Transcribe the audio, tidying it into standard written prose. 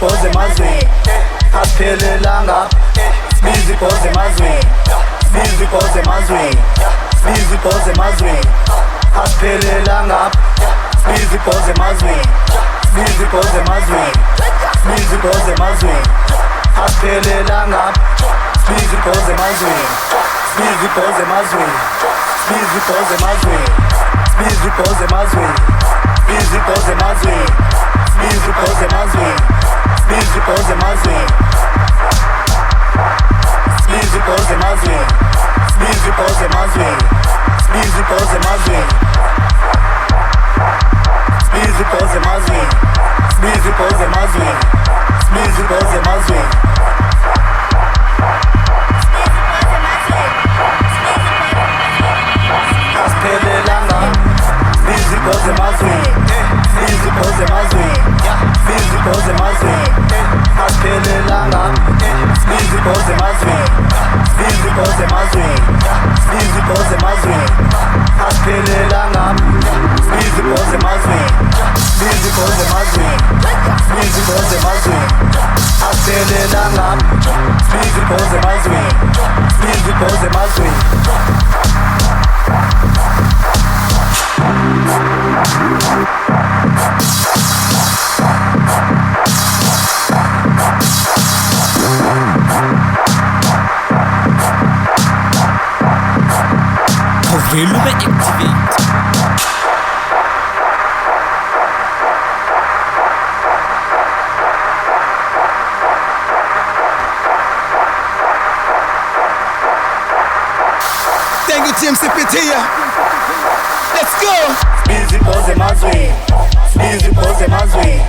Sibizi emazweni asiphelelanga Sibizi emazweni Sibizi emazweni Sibizi emazweni asiphelelanga Sibizi emazweni Sibizi emazweni Sibizi emazweni asiphelelanga Sibizi emazweni Sibizi emazweni Sibizi emazweni Sibizi emazweni Sibizi emazweni Sibizi emazweni Sibizi emazweni Sibizi emazweni Sibizi emazweni Sibizi emazweni Sibizi emazweni Sibizi emazweni Sibizi emazweni asiphelelanga Sibizi emazweni Sibizi emazweni Sibizi emazweni asiphelelanga Sibizi emazweni Sibizi emazweni Sibizi emazweni asiphelelanga Sibizi emazweni Sibizi emazweni Sibizi emazweni asiphelelanga Sibizi emazweni Sibizi emazweni Volume activate. Thank you, Team Sipitia. Let's go. Sibizi emazweni Sibizi emazweni